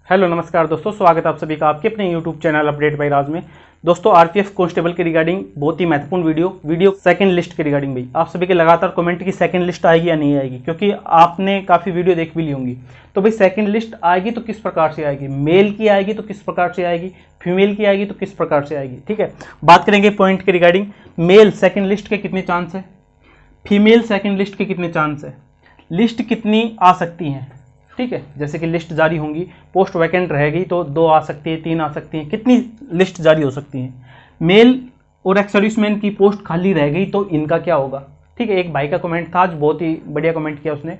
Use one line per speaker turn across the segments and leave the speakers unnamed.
Hello नमस्कार दोस्तों, स्वागत है आप सभी का आपके अपने यूट्यूब चैनल अपडेट बाय राज में। दोस्तों आरपीएफ कांस्टेबल के रिगार्डिंग बहुत ही महत्वपूर्ण वीडियो सेकंड लिस्ट के रिगार्डिंग भाई आप सभी के लगातार कमेंट की सेकंड लिस्ट आएगी या नहीं आएगी, क्योंकि आपने काफ़ी वीडियो देख भी ली होंगी। तो भाई सेकंड लिस्ट आएगी तो किस प्रकार से आएगी, मेल की आएगी तो किस प्रकार से आएगी, फीमेल की आएगी तो किस प्रकार से आएगी। ठीक है, बात करेंगे पॉइंट के रिगार्डिंग। मेल सेकेंड लिस्ट के कितने चांस है, फीमेल सेकेंड लिस्ट के कितने चांस है, लिस्ट कितनी आ सकती हैं। ठीक है, जैसे कि लिस्ट जारी होंगी, पोस्ट वैकेंट रहेगी तो 2 आ सकती है, 3 आ सकती हैं, कितनी लिस्ट जारी हो सकती हैं। मेल और एक्स सर्विसमैन की पोस्ट खाली रह गई तो इनका क्या होगा। ठीक है, एक भाई का कमेंट था आज, बहुत ही बढ़िया कमेंट किया उसने।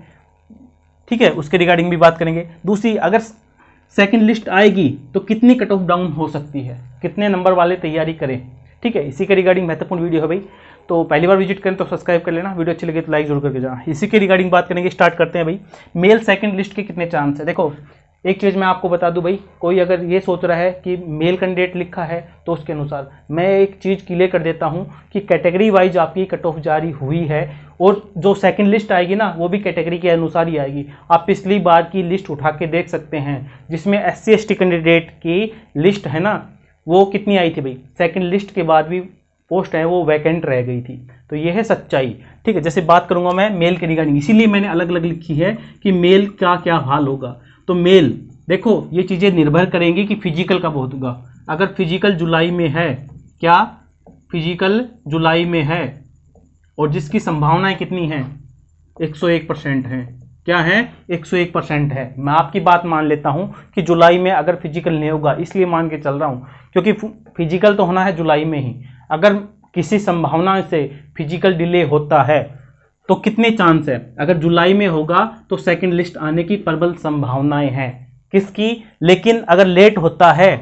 ठीक है, उसके रिगार्डिंग भी बात करेंगे। दूसरी, अगर सेकंड लिस्ट आएगी तो कितनी कट ऑफ डाउन हो सकती है, कितने नंबर वाले तैयारी करें। ठीक है, इसी के रिगार्डिंग महत्वपूर्ण वीडियो है भाई, तो पहली बार विजिट करें तो सब्सक्राइब कर लेना, वीडियो अच्छी लगे तो लाइक जरूर करके जाना। इसी के रिगार्डिंग बात करेंगे, स्टार्ट करते हैं भाई। मेल सेकंड लिस्ट के कितने चांस है। देखो एक चीज़ मैं आपको बता दूं भाई, कोई अगर ये सोच रहा है कि मेल कैंडिडेट लिखा है तो उसके अनुसार मैं एक चीज़ क्लियर कर देता हूं कि कैटेगरी वाइज आपकी कट ऑफ जारी हुई है और जो सेकंड लिस्ट आएगी ना वो भी कैटेगरी के अनुसार ही आएगी। आप पिछली बार की लिस्ट उठा के देख सकते हैं, जिसमें SC/ST कैंडिडेट की लिस्ट है ना, वो कितनी आई थी भाई, सेकंड लिस्ट के बाद भी पोस्ट है वो वैकेंट रह गई थी। तो ये है सच्चाई। ठीक है, जैसे बात करूंगा मैं मेल के रिगार्डिंग, इसीलिए मैंने अलग अलग लिखी है कि मेल का क्या हाल होगा। तो मेल देखो ये चीज़ें निर्भर करेंगी कि फिजिकल कब होगा। अगर फिजिकल जुलाई में है, क्या फिजिकल जुलाई में है और जिसकी संभावनाएं कितनी हैं, 101% है। क्या है, 101% है। मैं आपकी बात मान लेता हूं कि जुलाई में अगर फिजिकल नहीं होगा, इसलिए मान के चल रहा हूं क्योंकि फिजिकल तो होना है जुलाई में ही। अगर किसी संभावना से फिजिकल डिले होता है तो कितने चांस है, अगर जुलाई में होगा तो सेकंड लिस्ट आने की प्रबल संभावनाएं हैं। किसकी, लेकिन अगर लेट होता है,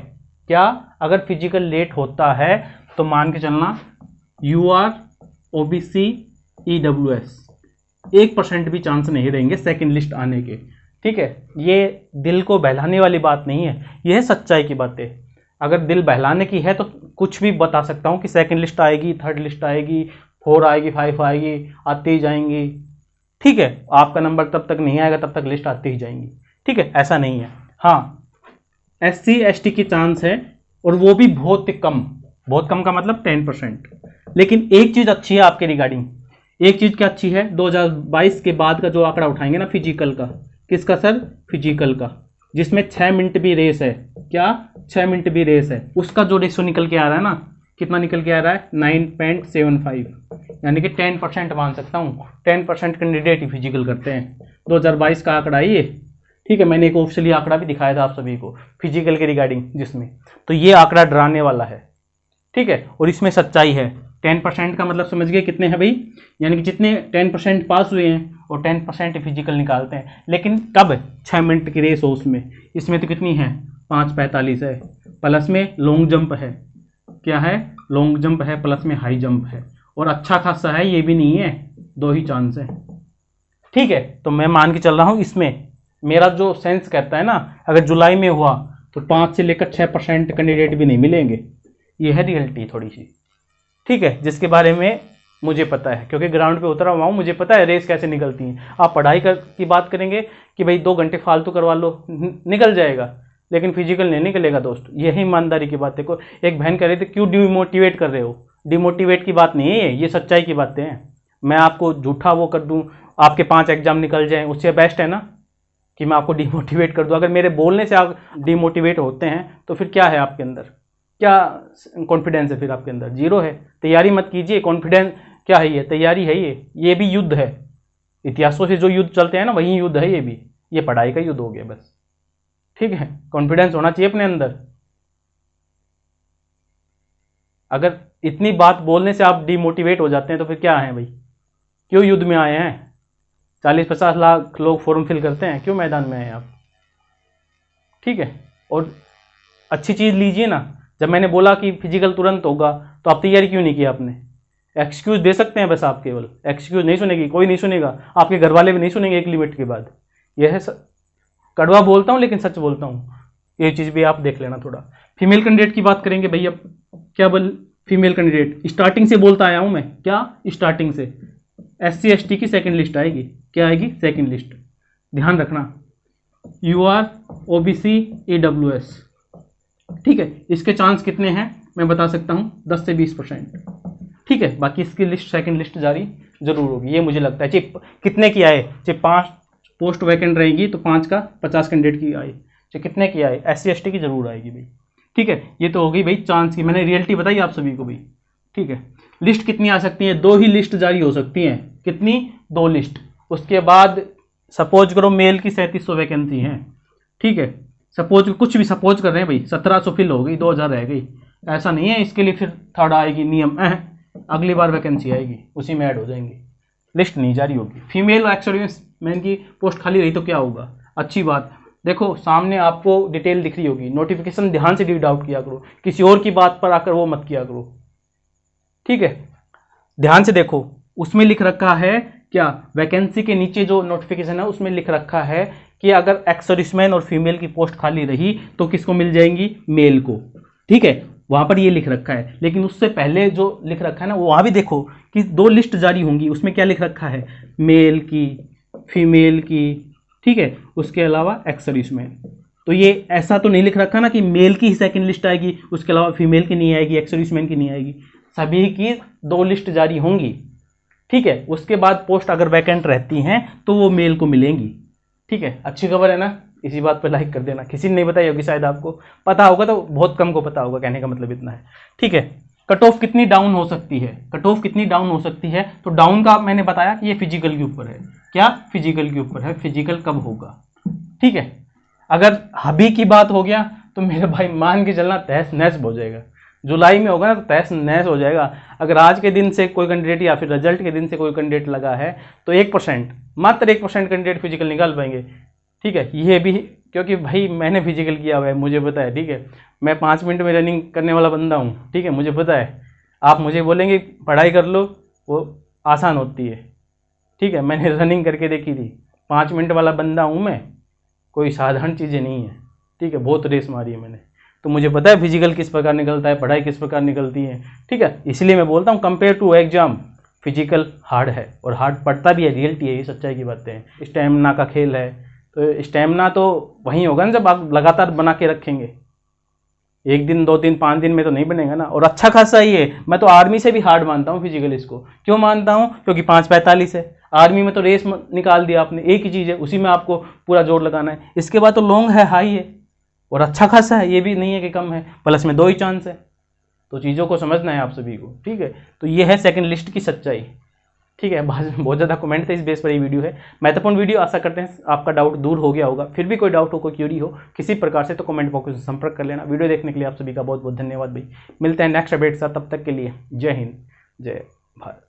क्या अगर फिजिकल लेट होता है तो मान के चलना UR OBC EWS 1% भी चांस नहीं रहेंगे सेकंड लिस्ट आने के। ठीक है, ये दिल को बहलाने वाली बात नहीं है, यह है सच्चाई की बातें। अगर दिल बहलाने की है तो कुछ भी बता सकता हूँ कि सेकंड लिस्ट आएगी, थर्ड लिस्ट आएगी, 4 आएगी, 5 आएगी, आती ही जाएंगी। ठीक है, आपका नंबर तब तक नहीं आएगा तब तक लिस्ट आती ही जाएंगी। ठीक है, ऐसा नहीं है। हाँ, SC/ST की चांस है और वो भी बहुत कम, बहुत कम का मतलब 10%। लेकिन एक चीज़ अच्छी है आपके रिगार्डिंग, एक चीज़ क्या अच्छी है, 2022 के बाद का जो आंकड़ा उठाएंगे ना फिजिकल का, किसका सर, फिजिकल का, जिसमें 6 मिनट भी रेस है। क्या, 6 मिनट भी रेस है, उसका जो रेशो निकल के आ रहा है ना, कितना निकल के आ रहा है, 9.75, यानी कि 10% मान सकता हूँ। 10% कैंडिडेट ही फिजिकल करते हैं। 2022 का आंकड़ा है ये। ठीक है, मैंने एक ऑफिशियली आंकड़ा भी दिखाया था आप सभी को फिजिकल के रिगार्डिंग, जिसमें तो ये आंकड़ा डराने वाला है। ठीक है, और इसमें सच्चाई है। 10% का मतलब समझ गए कितने हैं भाई, यानी कि जितने 10% पास हुए हैं और 10% फिजिकल निकालते हैं। लेकिन कब, 6 मिनट की रेस हो उसमें, इसमें तो कितनी है, 5:45 है, प्लस में लॉन्ग जंप है। क्या है, लॉन्ग जंप है, प्लस में हाई जंप है, और अच्छा खासा है, ये भी नहीं है, 2 ही चांस है। ठीक है, तो मैं मान के चल रहा हूँ, इसमें मेरा जो सेंस कहता है ना, अगर जुलाई में हुआ तो 5 से लेकर 6% कैंडिडेट भी नहीं मिलेंगे। ये है रियलिटी थोड़ी सी। ठीक है, जिसके बारे में मुझे पता है क्योंकि ग्राउंड पे उतरा हुआ हूँ, मुझे पता है रेस कैसे निकलती है। आप पढ़ाई की बात करेंगे कि भाई 2 घंटे फालतू करवा लो, निकल जाएगा, लेकिन फिजिकल नहीं निकलेगा दोस्त। यही ईमानदारी की बात है। को एक बहन कह रही थी क्यों डिमोटिवेट कर रहे हो, डिमोटिवेट की बात नहीं है ये सच्चाई की बातें हैं। मैं आपको झूठा वो कर दूं, आपके 5 एग्जाम निकल जाएं, उससे बेस्ट है ना कि मैं आपको डिमोटिवेट कर दूं। अगर मेरे बोलने से आप डिमोटिवेट होते हैं तो फिर क्या है आपके अंदर, क्या कॉन्फिडेंस है फिर आपके अंदर, जीरो है। तैयारी मत कीजिए, कॉन्फिडेंस क्या है, ये तैयारी है, ये भी युद्ध है। इतिहासों से जो युद्ध चलते हैं ना वही युद्ध है, ये पढ़ाई का युद्ध हो गया बस। ठीक है, कॉन्फिडेंस होना चाहिए अपने अंदर। अगर इतनी बात बोलने से आप डिमोटिवेट हो जाते हैं तो फिर क्या है भाई, क्यों युद्ध में आए हैं। 40-50 लाख लोग फॉर्म फिल करते हैं, क्यों मैदान में आए आप। ठीक है, और अच्छी चीज़ लीजिए ना। जब मैंने बोला कि फिजिकल तुरंत होगा तो आप तैयारी क्यों नहीं की आपने। एक्सक्यूज दे सकते हैं बस आप, केवल एक्सक्यूज नहीं सुनेगी, कोई नहीं सुनेगा, आपके घर वाले भी नहीं सुनेंगे एक लिमिट के बाद। यह है कड़वा बोलता हूँ लेकिन सच बोलता हूँ, ये चीज़ भी आप देख लेना थोड़ा। फीमेल कैंडिडेट की बात करेंगे भैया, क्या बोल, फीमेल कैंडिडेट स्टार्टिंग से बोलता आया हूँ मैं, क्या स्टार्टिंग से SC/ST की सेकंड लिस्ट आएगी। क्या आएगी, सेकंड लिस्ट, ध्यान रखना। UR, OBC, EWS। ठीक है, इसके चांस कितने हैं मैं बता सकता हूँ, 10 से 20%। ठीक है, बाकी इसकी लिस्ट सेकंड लिस्ट जारी जरूर होगी, ये मुझे लगता है। चाहे कितने की आए, चाहे 5 पोस्ट वैकेंट रहेगी तो 5 का 50 कैंडिडेट की आए, चाहे कितने की आए, SC ST की जरूर आएगी भाई। ठीक है, ये तो होगी भाई चांस की, मैंने रियलिटी बताई आप सभी को भाई। ठीक है, लिस्ट कितनी आ सकती है, 2 ही लिस्ट जारी हो सकती हैं। कितनी, 2 लिस्ट। उसके बाद सपोज करो मेल की 3700 वैकेंसी हैं। ठीक है, सपोज कुछ भी सपोज कर रहे हैं भाई, 1700 फिल हो गई, 2000 रह गई, ऐसा नहीं है इसके लिए फिर थर्ड आएगी नियम, अगली बार वैकेंसी आएगी उसी में ऐड हो जाएंगी, लिस्ट नहीं जारी होगी। फीमेल और एक्स मैन की पोस्ट खाली रही तो क्या होगा, अच्छी बात। देखो सामने आपको डिटेल दिख रही होगी, नोटिफिकेशन ध्यान से रीड आउट किया करो, किसी और की बात पर आकर वो मत किया करो। ठीक है, ध्यान से देखो, उसमें लिख रखा है क्या, वैकेंसी के नीचे जो नोटिफिकेशन है उसमें लिख रखा है कि अगर एक्स सर्विसमैन और फीमेल की पोस्ट खाली रही तो किसको मिल जाएंगी, मेल को। ठीक है, वहां पर ये लिख रखा है, लेकिन उससे पहले जो लिख रखा है ना, वहां भी देखो कि 2 लिस्ट जारी होंगी, उसमें क्या लिख रखा है, मेल की, फीमेल की। ठीक है, उसके अलावा एक्स सर्विसमैन। तो ये ऐसा तो नहीं लिख रखा ना कि मेल की ही सेकंड लिस्ट आएगी, उसके अलावा फीमेल की नहीं आएगी, एक्स सर्विसमैन की नहीं आएगी, सभी की 2 लिस्ट जारी होंगी। ठीक है, उसके बाद पोस्ट अगर वैकेंट रहती हैं तो वो मेल को मिलेंगी। ठीक है, अच्छी खबर है ना, इसी बात पर लाइक कर देना। किसी ने नहीं बताई होगी, शायद आपको पता होगा तो बहुत कम को पता होगा, कहने का मतलब इतना है। ठीक है, कट ऑफ कितनी डाउन हो सकती है, कट ऑफ कितनी डाउन हो सकती है, तो डाउन का मैंने बताया कि ये फिजिकल के ऊपर है। क्या, फिजिकल के ऊपर है, फिजिकल कब होगा। ठीक है, अगर हबी की बात हो गया तो मेरे भाई मान के चलना तहस नहस हो जाएगा, जुलाई में होगा ना तो तहस नहस हो जाएगा। अगर आज के दिन से कोई कैंडिडेट या फिर रिजल्ट के दिन से कोई कैंडिडेट लगा है तो 1%, मात्र 1% कैंडिडेट फिजिकल निकाल पाएंगे। ठीक है, ये भी क्योंकि भाई मैंने फिजिकल किया हुआ है, मुझे पता है। ठीक है, मैं 5 मिनट में रनिंग करने वाला बंदा हूँ। ठीक है, मुझे पता है। आप मुझे बोलेंगे पढ़ाई कर लो, वो आसान होती है। ठीक है, मैंने रनिंग करके देखी थी, 5 मिनट वाला बंदा हूँ मैं, कोई साधारण चीज़ें नहीं है। ठीक है, बहुत रेस मारी है मैंने, तो मुझे पता है फिजिकल किस प्रकार निकलता है, पढ़ाई किस प्रकार निकलती है। ठीक है, इसलिए मैं बोलता हूँ compare to exam physical hard है, और हार्ड पड़ता भी है, रियलिटी है, ये सच्चाई की बातें हैं। स्टेमिना का खेल है, तो स्टेमिना तो वहीं होगा ना जब आप लगातार बना के रखेंगे। 1 दिन 2 दिन 5 दिन में तो नहीं बनेगा ना। और अच्छा खासा ही है, मैं तो आर्मी से भी हार्ड मानता हूँ फिजिकल इसको। क्यों मानता हूँ, क्योंकि 5:45 है, आर्मी में तो रेस निकाल दिया आपने, एक ही चीज़ है, उसी में आपको पूरा जोर लगाना है। इसके बाद तो लॉन्ग है, हाई है, और अच्छा खासा है, ये भी नहीं है कि कम है, प्लस में 2 ही चांस है। तो चीज़ों को समझना है आप सभी को। ठीक है, तो ये है सेकंड लिस्ट की सच्चाई। ठीक है, बहुत ज़्यादा कमेंट थे, इस बेस पर ये वीडियो है, महत्वपूर्ण वीडियो। आशा करते हैं आपका डाउट दूर हो गया होगा। फिर भी कोई डाउट हो, कोई क्यूरी हो किसी प्रकार से, तो कमेंट बॉक्स में संपर्क कर लेना। वीडियो देखने के लिए आप सभी का बहुत बहुत धन्यवाद भाई। मिलते हैं नेक्स्ट अपडेट के साथ, तब तक के लिए जय हिंद, जय भारत।